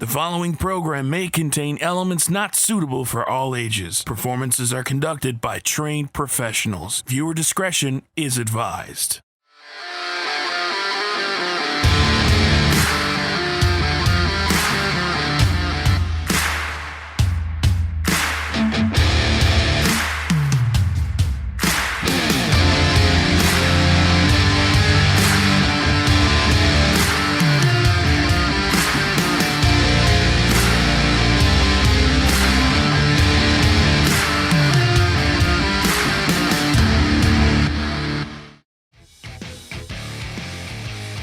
The following program may contain elements not suitable for all ages. Performances are conducted by trained professionals. Viewer discretion is advised.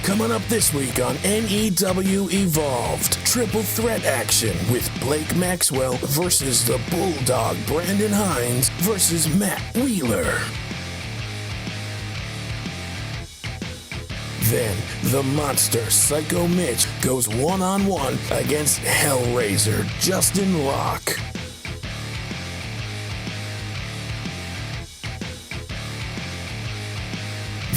Coming up this week on NEW Evolved, triple threat action with Blake Maxwell versus the Bulldog Brandon Hynes versus Matt Wheeler. Then, the monster Psycho Mitch goes one-on-one against Hellraiser Justin Locke.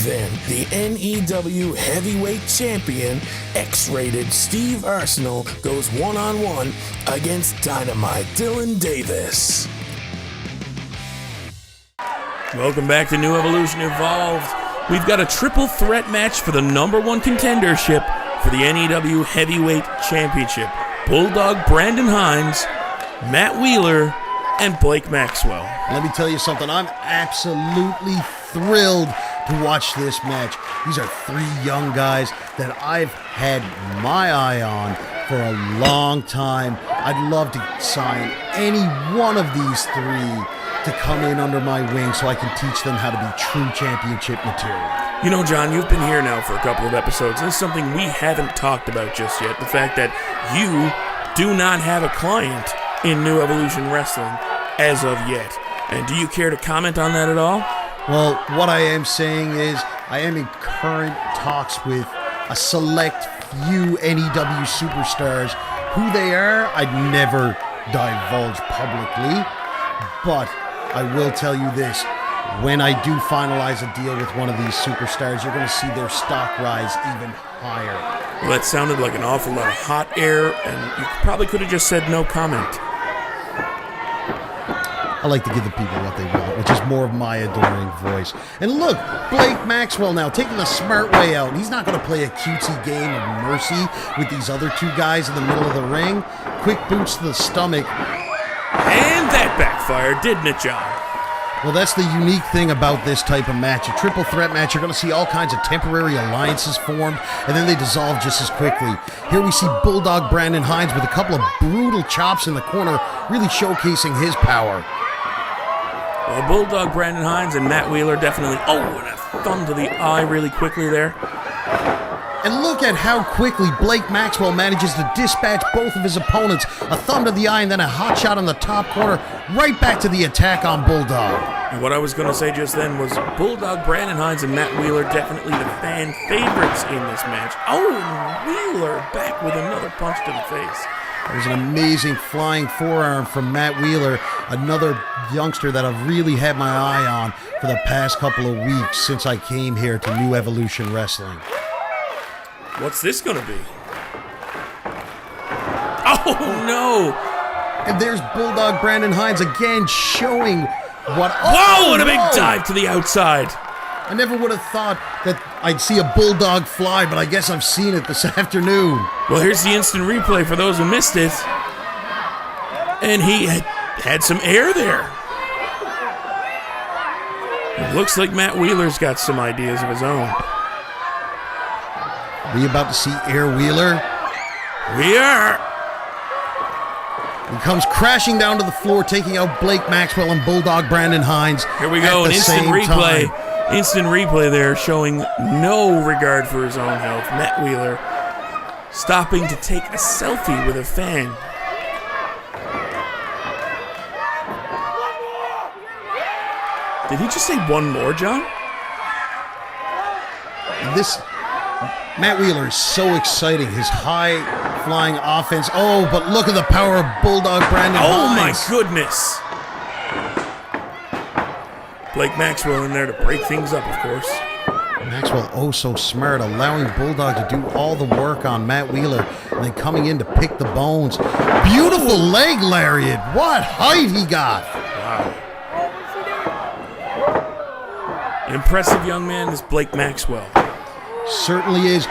Then, the NEW Heavyweight Champion, X-Rated Steve Arsenault, goes one-on-one against Dynamite Dylan Davis. Welcome back to New Evolution Evolved. We've got a triple threat match for the #1 contendership for the NEW Heavyweight Championship. Bulldog Brandon Hynes, Matt Wheeler, and Blake Maxwell. Let me tell you something. I'm absolutely thrilled to watch this match. These are three young guys that I've had my eye on for a long time. I'd love to sign any one of these three to come in under my wing so I can teach them how to be true championship material. You know, John, you've been here now for a couple of episodes, and it's something we haven't talked about just yet. The fact that you do not have a client in New Evolution Wrestling as of yet. And do you care to comment on that at all? Well, what I am saying is I am in current talks with a select few NEW superstars. Who they are, I'd never divulge publicly, but I will tell you this. When I do finalize a deal with one of these superstars, you're going to see their stock rise even higher. Well, that sounded like an awful lot of hot air, and you probably could have just said no comment. I like to give the people what they want, which is more of my adoring voice. And look, Blake Maxwell now taking the smart way out. He's not going to play a cutesy game of mercy with these other two guys in the middle of the ring. Quick boots to the stomach. And that backfired, didn't it, John? Well, that's the unique thing about this type of match. A triple threat match, you're going to see all kinds of temporary alliances formed, and then they dissolve just as quickly. Here we see Bulldog Brandon Hynes with a couple of brutal chops in the corner, really showcasing his power. Well, Bulldog Brandon Hynes and Matt Wheeler definitely... Oh, and a thumb to the eye really quickly there. And look at how quickly Blake Maxwell manages to dispatch both of his opponents. A thumb to the eye and then a hot shot on the top corner, right back to the attack on Bulldog. And what I was going to say just then was Bulldog Brandon Hynes and Matt Wheeler definitely the fan favorites in this match. Oh, and Wheeler back with another punch to the face. That was an amazing flying forearm from Matt Wheeler, another youngster that I've really had my eye on for the past couple of weeks since I came here to New Evolution Wrestling. What's this going to be? Oh, no! And there's Bulldog Brandon Hynes again showing what... Whoa, and a big dive to the outside. I never would have thought that I'd see a Bulldog fly, but I guess I've seen it this afternoon. Well, here's the instant replay for those who missed it. And he had some air there. It looks like Matt Wheeler's got some ideas of his own. Are we about to see Air Wheeler? We are. He comes crashing down to the floor, taking out Blake Maxwell and Bulldog Brandon Hynes. Here we go, an instant replay. Time. Instant replay there showing no regard for his own health. Matt Wheeler stopping to take a selfie with a fan. Did he just say one more, John? Matt Wheeler is so exciting. His high-flying offense. Oh, but look at the power of Bulldog Brandon Hynes. Oh, my goodness. Blake Maxwell in there to break things up, of course. Maxwell, oh so smart, allowing Bulldog to do all the work on Matt Wheeler and then coming in to pick the bones. Beautiful leg lariat. What height he got. Wow. An impressive young man is Blake Maxwell. Certainly is.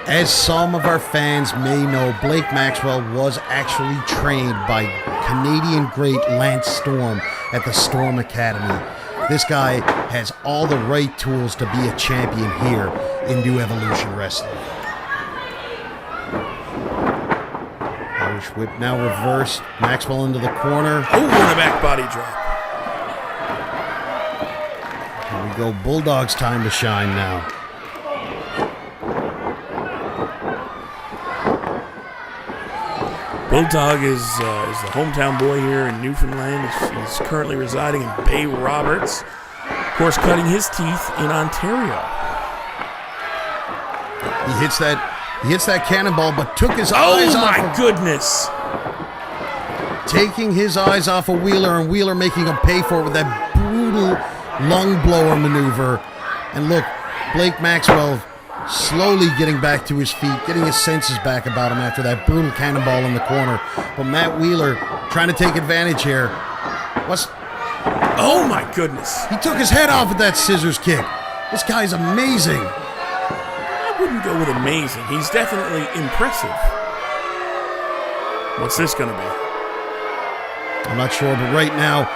As some of our fans may know, Blake Maxwell was actually trained by Canadian great Lance Storm at the Storm Academy. This guy has all the right tools to be a champion here in New Evolution Wrestling. Irish whip now reversed. Maxwell into the corner. Oh, and a back body drop. Here we go. Bulldog's time to shine now. Bulldog is the hometown boy here in Newfoundland. He's currently residing in Bay Roberts. Of course, cutting his teeth in Ontario. He hits that cannonball, but took his eyes off. Oh my goodness! Taking his eyes off of Wheeler, and Wheeler making him pay for it with that brutal lung blower maneuver. And look, Blake Maxwell slowly getting back to his feet, getting his senses back about him after that brutal cannonball in the corner. But Matt Wheeler trying to take advantage here. Oh my goodness! He took his head off with that scissors kick. This guy's amazing. I wouldn't go with amazing. He's definitely impressive. What's this going to be? I'm not sure, but right now,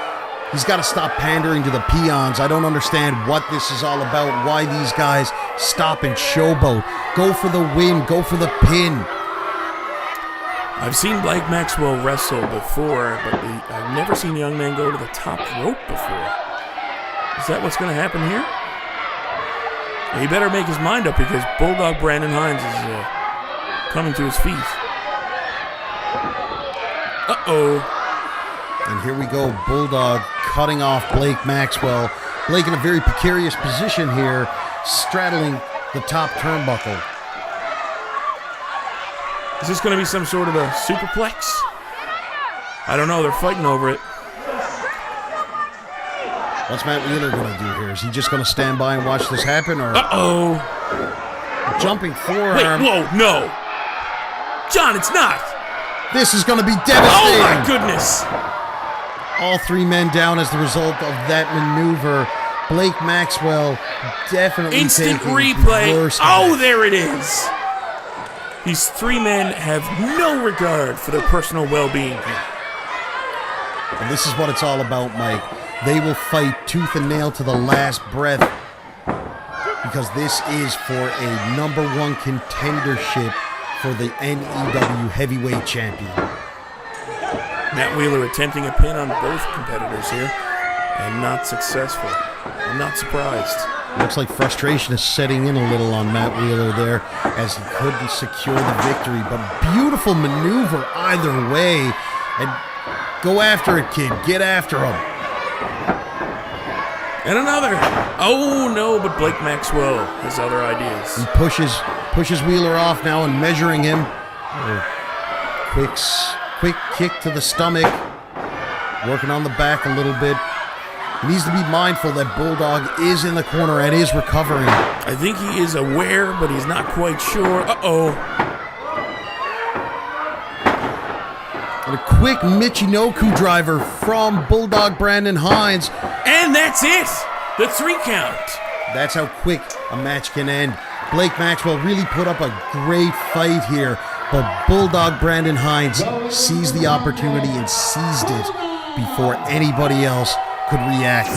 he's got to stop pandering to the peons. I don't understand what this is all about, why these guys stop and showboat. Go for the win, go for the pin. I've seen Blake Maxwell wrestle before, but I've never seen a young man go to the top rope before. Is that what's going to happen here? He better make his mind up because Bulldog Brandon Hynes is coming to his feet. Uh-oh. And here we go, Bulldog cutting off Blake Maxwell. Blake in a very precarious position here, straddling the top turnbuckle. Is this going to be some sort of a superplex? I don't know. They're fighting over it. What's Matt Wheeler going to do here? Is he just going to stand by and watch this happen? Or Uh-oh. Jumping forearm. Wait, whoa, no. John, it's not. This is going to be devastating. Oh, my goodness. All three men down as the result of that maneuver. Blake Maxwell definitely instant taking replay. The worst Oh, there it is. These three men have no regard for their personal well-being. And this is what it's all about, Mike. They will fight tooth and nail to the last breath because this is for a #1 contendership for the NEW Heavyweight Champion. Matt Wheeler attempting a pin on both competitors here and not successful. I'm not surprised. Looks like frustration is setting in a little on Matt Wheeler there as he couldn't secure the victory. But beautiful maneuver either way. And go after it, kid. Get after him. And another. Oh, no, but Blake Maxwell has other ideas. He pushes Wheeler off now and measuring him. Quick kick to the stomach. Working on the back a little bit. He needs to be mindful that Bulldog is in the corner and is recovering. I think he is aware, but he's not quite sure. Uh-oh. And a quick Michinoku driver from Bulldog Brandon Hynes. And that's it. The 3 count. That's how quick a match can end. Blake Maxwell really put up a great fight here, but Bulldog Brandon Hynes seized the opportunity and seized it before anybody else could react.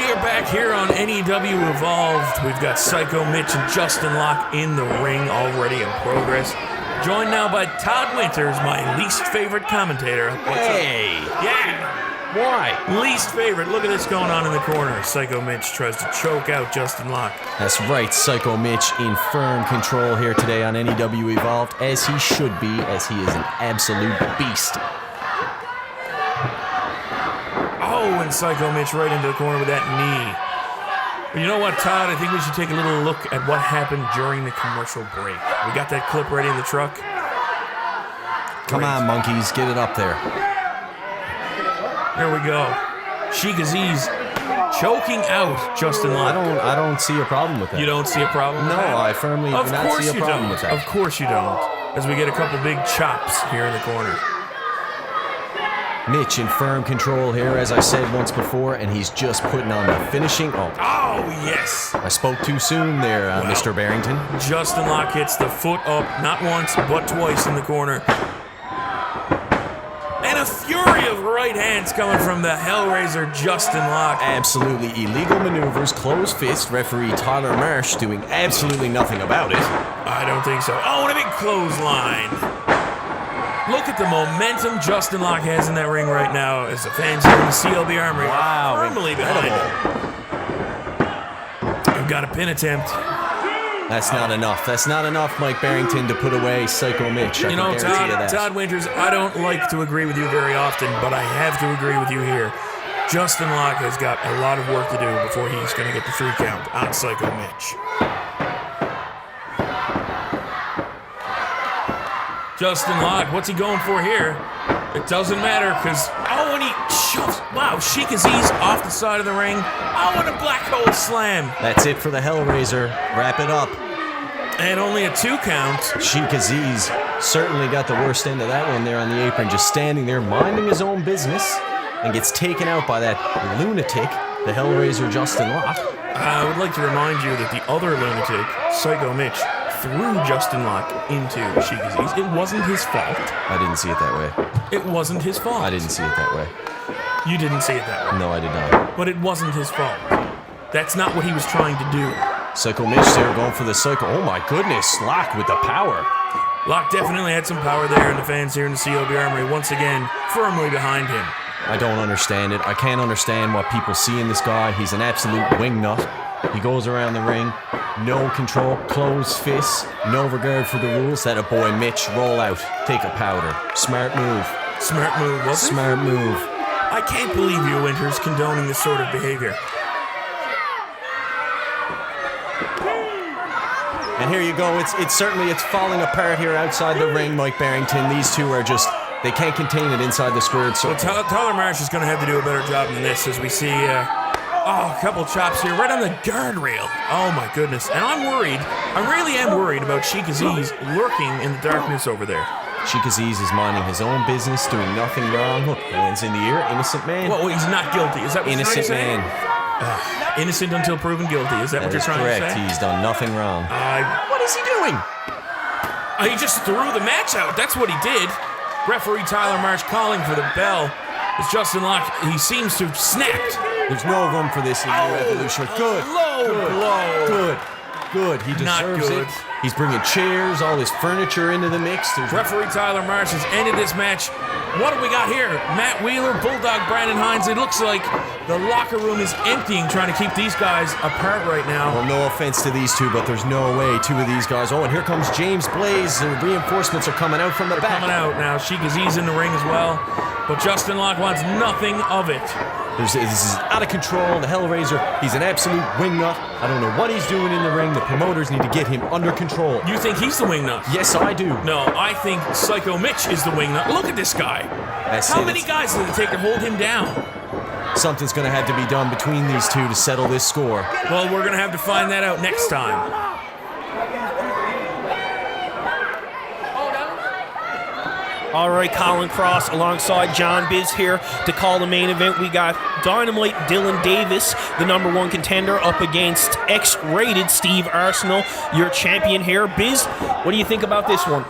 We are back here on NEW Evolved. We've got Psycho Mitch and Justin Locke in the ring already in progress. Joined now by Todd Winters, my least favorite commentator. Hey! Yeah! Why? Least favorite. Look at this going on in the corner. Psycho Mitch tries to choke out Justin Locke. That's right, Psycho Mitch in firm control here today on NEW Evolved, as he should be, as he is an absolute beast. Oh, and Psycho Mitch right into the corner with that knee. But you know what, Todd? I think we should take a little look at what happened during the commercial break. We got that clip ready in the truck. Come on, monkeys, get it up there. There we go. Sheik Aziz choking out Justin Locke. I don't see a problem with that. You don't see a problem with No, that? I firmly do not see a problem with that. Of course you don't. As we get a couple big chops here in the corner. Mitch in firm control here, as I said once before, and he's just putting on the finishing. Oh, Yes. I spoke too soon there, Mr. Barrington. Justin Locke hits the foot up, not once, but twice in the corner. And a fury of right hands coming from the Hellraiser Justin Locke. Absolutely illegal maneuvers, closed fist, referee Tyler Marsh doing absolutely nothing about it. I don't think so. Oh, and a big clothesline. Look at the momentum Justin Locke has in that ring right now as the fans here in the CLB Armory are firmly behind him. We've got a pin attempt. That's not enough. That's not enough, Mike Barrington, to put away Psycho Mitch. You know, Todd Winters, I don't like to agree with you very often, but I have to agree with you here. Justin Locke has got a lot of work to do before he's going to get the 3 count on Psycho Mitch. Justin Locke, what's he going for here? It doesn't matter, because... Oh, and he shoves... Wow, Sheik Aziz off the side of the ring. Oh, and a black hole slam. That's it for the Hellraiser. Wrap it up. And only a 2 count. Sheik Aziz certainly got the worst end of that one there on the apron, just standing there minding his own business, and gets taken out by that lunatic, the Hellraiser Justin Locke. I would like to remind you that the other lunatic, Psycho Mitch, threw Justin Locke into Sheik Aziz. It wasn't his fault. I didn't see it that way. It wasn't his fault. I didn't see it that way. You didn't see it that way. No, I did not. But it wasn't his fault. That's not what he was trying to do. Psycho Mitch there going for the Psycho. Oh my goodness, Locke with the power. Locke definitely had some power there, and the fans here in the CLB Armory, once again, firmly behind him. I don't understand it. I can't understand what people see in this guy. He's an absolute wingnut. He goes around the ring, no control, closed fists, no regard for the rules. That a boy Mitch, roll out, take a powder. Smart move. Smart move, was it? Smart move. I can't believe you, Winters, condoning this sort of behavior. And here you go. It's certainly falling apart here outside the ring, Mike Barrington. These two are just, they can't contain it inside the squared circle. Well, Tyler Marsh is going to have to do a better job than this as we see, a couple chops here right on the guardrail. Oh my goodness. And I'm worried, I really am worried about Sheik Aziz lurking in the darkness over there. Sheik Aziz is minding his own business, doing nothing wrong. Look, hands in the air, innocent man. Well, he's not guilty. Is that what innocent you're trying to man. say? Innocent until proven guilty. Is that what you're trying correct. to say? He's done nothing wrong. What is he doing? He just threw the match out. That's what he did. Referee Tyler Marsh calling for the bell. As Justin Locke, he seems to have snapped. There's no room for this in New Evolution. Good. Low blow. Good. He deserves it. He's bringing chairs, all his furniture into the mix. Referee Tyler Marsh has ended this match. What have we got here? Matt Wheeler, Bulldog, Brandon Hynes. It looks like the locker room is emptying, trying to keep these guys apart right now. Well, no offense to these two, but there's no way 2 of these guys. Oh, and here comes James Blaze. The reinforcements are coming out from the back. Coming out now. Sheik Aziz in the ring as well. But Justin Locke wants nothing of it. This is out of control. The Hellraiser, he's an absolute wingnut. I don't know what he's doing in the ring. The promoters need to get him under control. You think he's the wingnut? Yes, I do. No, I think Psycho Mitch is the wingnut. Look at this guy. How many guys did it take to hold him down? Something's going to have to be done between these two to settle this score. Well, we're going to have to find that out next time. All right, Colin Cross alongside John Biz here to call the main event. We got Dynamite Dylan Davis, the #1 contender, up against X-Rated Steve Arsenault, your champion here. Biz, what do you think about this one?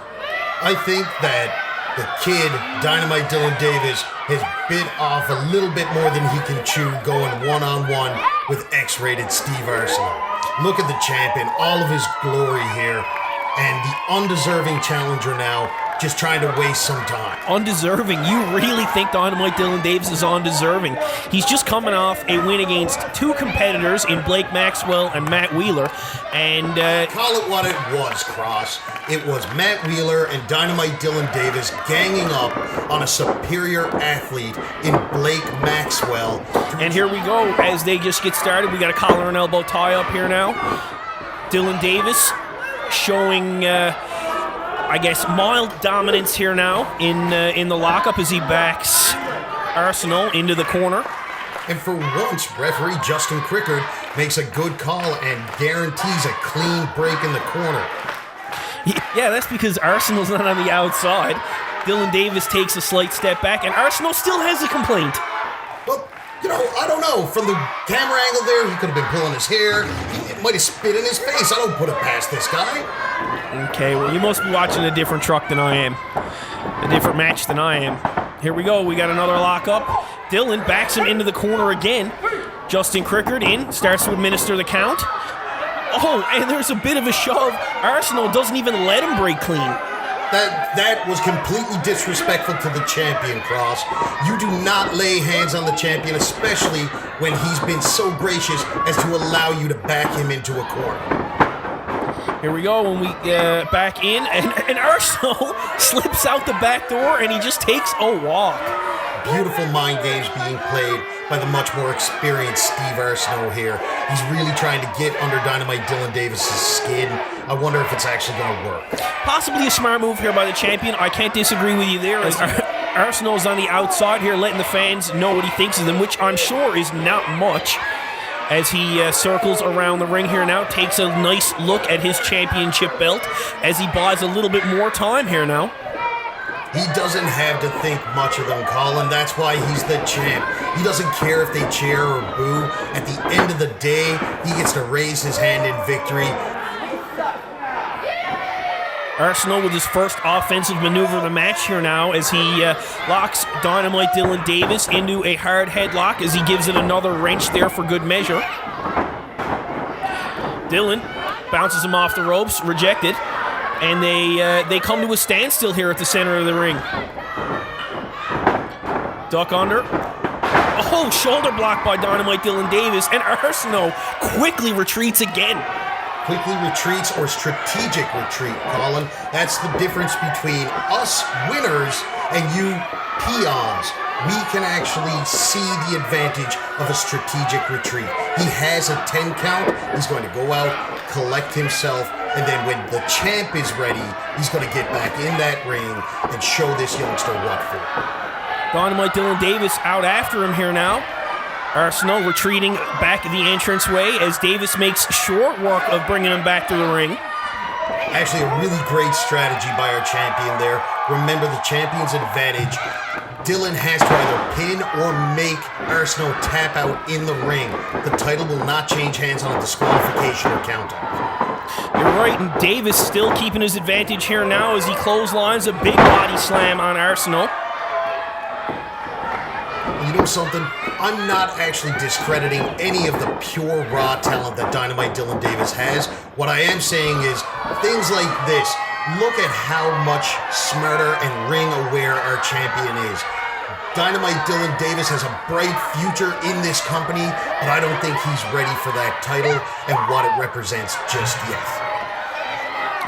I think that The kid, Dynamite Dylan Davis, has bit off a little bit more than he can chew going one-on-one with X-rated Steve Arsenault. Look at the champion, all of his glory here, and the undeserving challenger now just trying to waste some time. Undeserving? You really think Dynamite Dylan Davis is undeserving? He's just coming off a win against two competitors in Blake Maxwell and Matt Wheeler, and call it what it was, Cross. It was Matt Wheeler and Dynamite Dylan Davis ganging up on a superior athlete in Blake Maxwell. And here we go, as they just get started. We got a collar and elbow tie up here now. Dylan Davis showing mild dominance here now in the lockup as he backs Arsenault into the corner. And for once, referee Justin Crickard makes a good call and guarantees a clean break in the corner. Yeah, that's because Arsenault's not on the outside. Dylan Davis takes a slight step back, and Arsenault still has a complaint. Well, I don't know. From the camera angle there, he could have been pulling his hair. He might have spit in his face. I don't put it past this guy. Okay, well, you must be watching a different truck than I am. A different match than I am. Here we go. We got another lockup. Dylan backs him into the corner again. Justin Crickard in, starts to administer the count. Oh, and there's a bit of a shove. Arsenault doesn't even let him break clean. That was completely disrespectful to the champion, Cross. You do not lay hands on the champion, especially when he's been so gracious as to allow you to back him into a corner. Here we go, when we back in, and Arsenault slips out the back door, and he just takes a walk. Beautiful mind games being played by the much more experienced Steve Arsenault here. He's really trying to get under Dynamite Dylan Davis's skin. I wonder if it's actually going to work. Possibly a smart move here by the champion. I can't disagree with you there. Arsenault's on the outside here, letting the fans know what he thinks of them, which I'm sure is not much. As he circles around the ring here now, takes a nice look at his championship belt as he buys a little bit more time here now. He doesn't have to think much of them, Colin. That's why he's the champ. He doesn't care if they cheer or boo. At the end of the day, he gets to raise his hand in victory. Arsenault with his first offensive maneuver of the match here now as he locks Dynamite Dylan Davis into a hard headlock as he gives it another wrench there for good measure. Dylan bounces him off the ropes, rejected, and they come to a standstill here at the center of the ring. Duck under. Oh, shoulder block by Dynamite Dylan Davis, and Arsenault quickly retreats again. Quickly retreats or strategic retreat, Colin. That's the difference between us winners and you peons. We can actually see the advantage of a strategic retreat. He has a 10 count. He's going to go out, collect himself, and then when the champ is ready, he's going to get back in that ring and show this youngster what for. Dynamite Dylan Davis out after him here now. Arsenault retreating back the entranceway as Davis makes short work of bringing him back to the ring. Actually, a really great strategy by our champion there. Remember the champion's advantage. Dylan has to either pin or make Arsenault tap out in the ring. The title will not change hands on a disqualification or countout. You're right, and Davis still keeping his advantage here now as he clotheslines a big body slam on Arsenault. You know something? I'm not actually discrediting any of the pure raw talent that Dynamite Dylan Davis has. What I am saying is things like this. Look at how much smarter and ring-aware our champion is. Dynamite Dylan Davis has a bright future in this company, but I don't think he's ready for that title and what it represents just yet.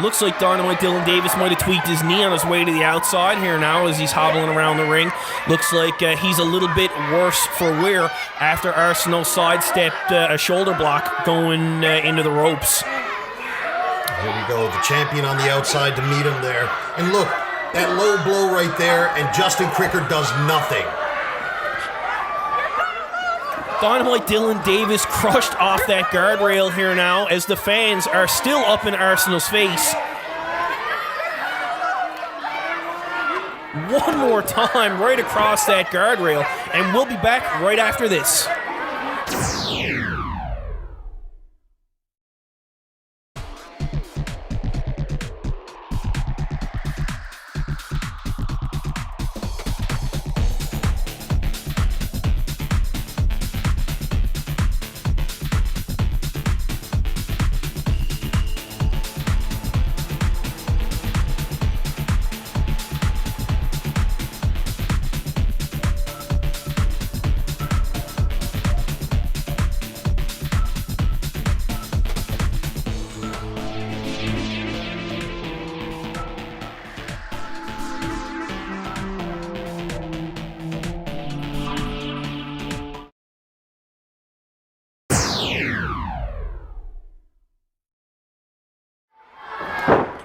Looks like Dynamite Dylan Davis might have tweaked his knee on his way to the outside here now as he's hobbling around the ring. Looks like he's a little bit worse for wear after Arsenault sidestepped a shoulder block going into the ropes. Here we go, the champion on the outside to meet him there. And look, that low blow right there, and Justin Crickard does nothing. Dynamite Dylan Davis crushed off that guardrail here now as the fans are still up in Arsenault's face. One more time right across that guardrail, and we'll be back right after this.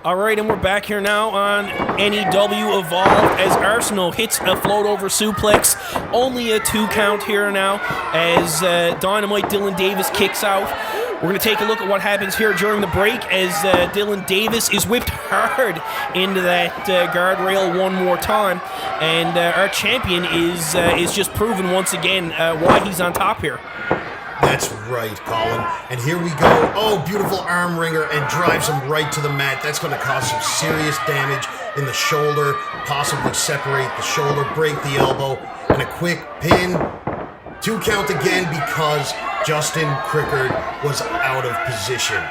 All right, and we're back here now on NEW Evolved as Arsenault hits a float over suplex. Only a 2 count here now as Dynamite Dylan Davis kicks out. We're going to take a look at what happens here during the break as Dylan Davis is whipped hard into that guardrail one more time. And our champion is just proven once again why he's on top here. That's right, Colin. And here we go. Oh, beautiful arm wringer, and drives him right to the mat. That's going to cause some serious damage in the shoulder, possibly separate the shoulder, break the elbow, and a quick pin. 2 count again because Justin Crickard was out of position.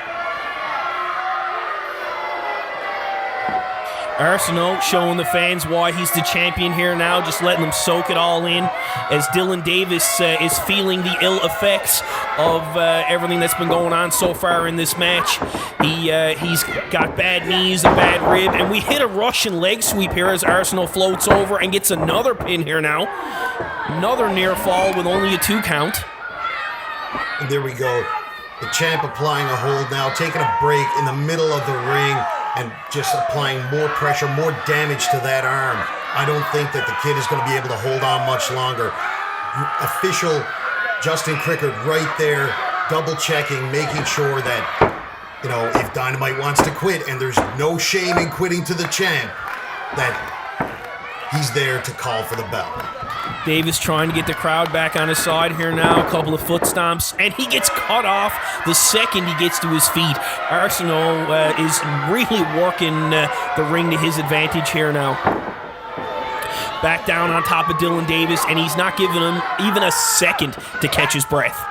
Arsenault showing the fans why he's the champion here now, just letting them soak it all in as Dylan Davis is feeling the ill effects of everything that's been going on so far in this match. He's got bad knees, a bad rib, and we hit a Russian leg sweep here as Arsenault floats over and gets another pin here now. Another near fall with only a 2 count. And there we go. The champ applying a hold now, taking a break in the middle of the ring, and just applying more pressure, more damage to that arm. I don't think that the kid is going to be able to hold on much longer. Official Justin Crickard right there, double checking, making sure that, you know, if Dynamite wants to quit, and there's no shame in quitting to the champ, that he's there to call for the bell. Davis trying to get the crowd back on his side here now. A couple of foot stomps, and he gets cut off the second he gets to his feet. Arsenault is really working the ring to his advantage here now. Back down on top of Dylan Davis, and he's not giving him even a second to catch his breath.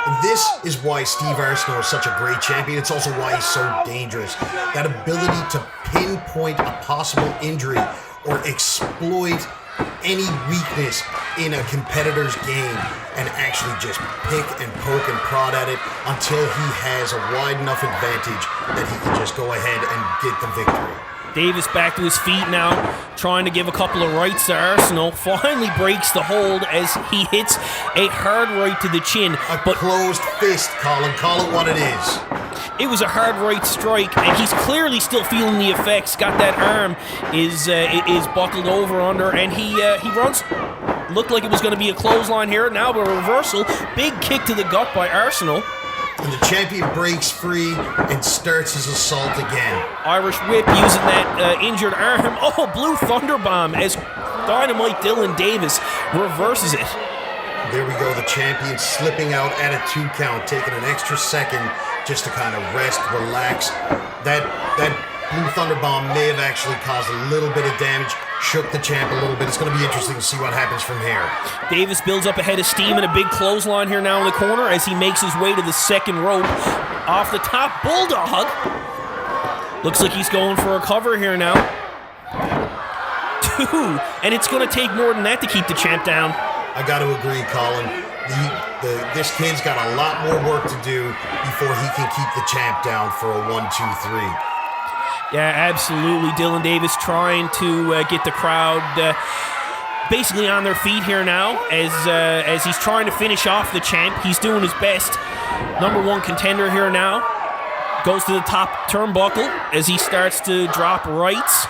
And this is why Steve Arsenault is such a great champion. It's also why he's so dangerous. That ability to pinpoint a possible injury or exploit any weakness in a competitor's game and actually just pick and poke and prod at it until he has a wide enough advantage that he can just go ahead and get the victory. Davis back to his feet now, trying to give a couple of rights to Arsenault. Finally breaks the hold as he hits a hard right to the chin. But closed fist, Colin. Call it what it is. It was a hard right strike, and he's clearly still feeling the effects. Got that arm is buckled over under, and he runs. Looked like it was going to be a clothesline here. Now a reversal. Big kick to the gut by Arsenault. And the champion breaks free and starts his assault again. Irish whip using that injured arm. Oh, blue thunderbomb as Dynamite Dylan Davis reverses it. There we go, the champion slipping out at a 2 count, taking an extra second just to kind of rest, relax. That blue thunderbomb may have actually caused a little bit of damage, shook the champ a little bit. It's going to be interesting to see what happens from here. Davis builds up a head of steam and a big clothesline here now in the corner as he makes his way to the second rope. Off the top, Bulldog. Looks like he's going for a cover here now. 2, and it's going to take more than that to keep the champ down. I got to agree, Colin. This kid's got a lot more work to do before he can keep the champ down for a 1, 2, 3. Yeah, absolutely. Dylan Davis trying to get the crowd basically on their feet here now as he's trying to finish off the champ. He's doing his best. Number 1 contender here now. Goes to the top turnbuckle as he starts to drop rights.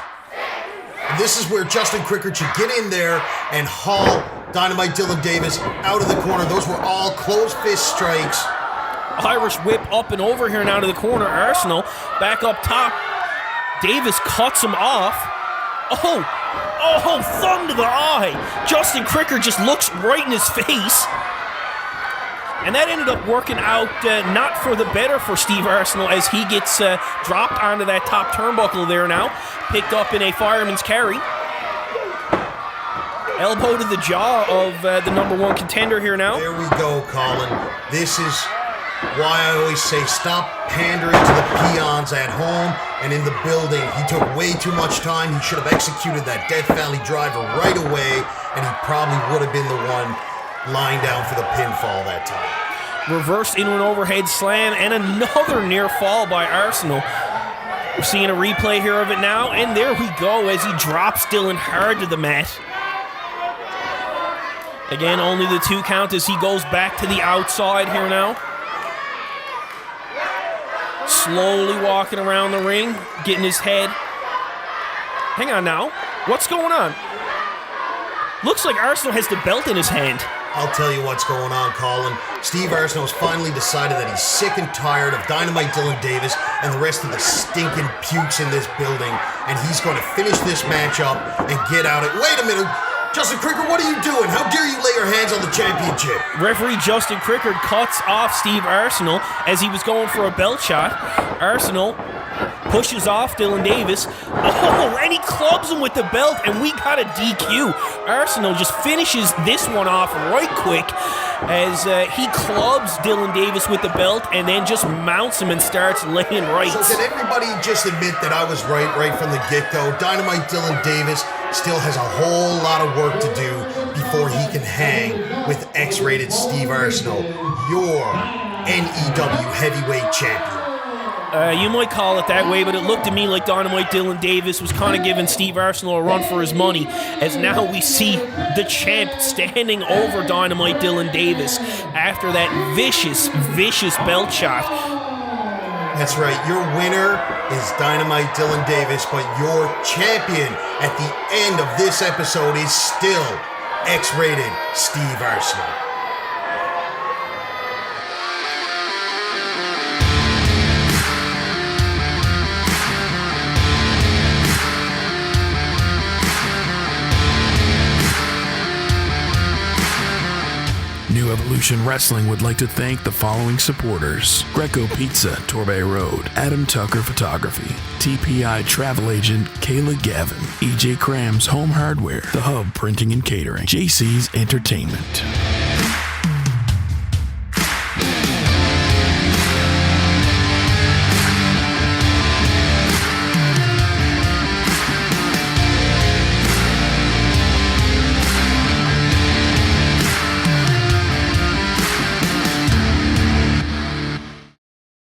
This is where Justin Crickard should get in there and haul Dynamite Dylan Davis out of the corner. Those were all closed fist strikes. Irish whip up and over here now to the corner. Arsenault back up top. Davis cuts him off. Oh, thumb to the eye. Justin Crickard just looks right in his face. And that ended up working out not for the better for Steve Arsenault as he gets dropped onto that top turnbuckle there now. Picked up in a fireman's carry. Elbow to the jaw of the number 1 contender here now. There we go, Colin. This is why I always say stop pandering to the peons at home and in the building. He took way too much time. He should have executed that Death Valley driver right away, and he probably would have been the one lying down for the pinfall that time. Reverse inward overhead slam and another near fall by Arsenault. We're seeing a replay here of it now, and there we go as he drops Dylan hard to the mat. Again, only the 2 count as he goes back to the outside here now. Slowly walking around the ring, getting his head. Hang on now. What's going on? Looks like Arsenault has the belt in his hand. I'll tell you what's going on, Colin. Steve Arsenault's finally decided that he's sick and tired of Dynamite Dylan Davis and the rest of the stinking pukes in this building, and he's going to finish this match up and get out of it. Wait a minute! Justin Crickard, what are you doing? How dare you lay your hands on the championship? Referee Justin Crickard cuts off Steve Arsenault as he was going for a belt shot. Arsenault pushes off Dylan Davis. Oh, and he clubs him with the belt, and we got a DQ. Arsenault just finishes this one off right quick as he clubs Dylan Davis with the belt and then just mounts him and starts laying rights. So can everybody just admit that I was right from the get-go? Dynamite Dylan Davis still has a whole lot of work to do before he can hang with X-rated Steve Arsenault, your NEW heavyweight champion. You might call it that way, but it looked to me like Dynamite Dylan Davis was kind of giving Steve Arsenault a run for his money, as now we see the champ standing over Dynamite Dylan Davis after that vicious belt shot. That's right, your winner is Dynamite Dylan Davis, but your champion at the end of this episode is still X-rated Steve Arsenault. New Evolution Wrestling would like to thank the following supporters: Greco Pizza, Torbay Road; Adam Tucker Photography; TPI Travel Agent Kayla Gavin; EJ Krams Home Hardware; The Hub Printing and Catering; JC's Entertainment.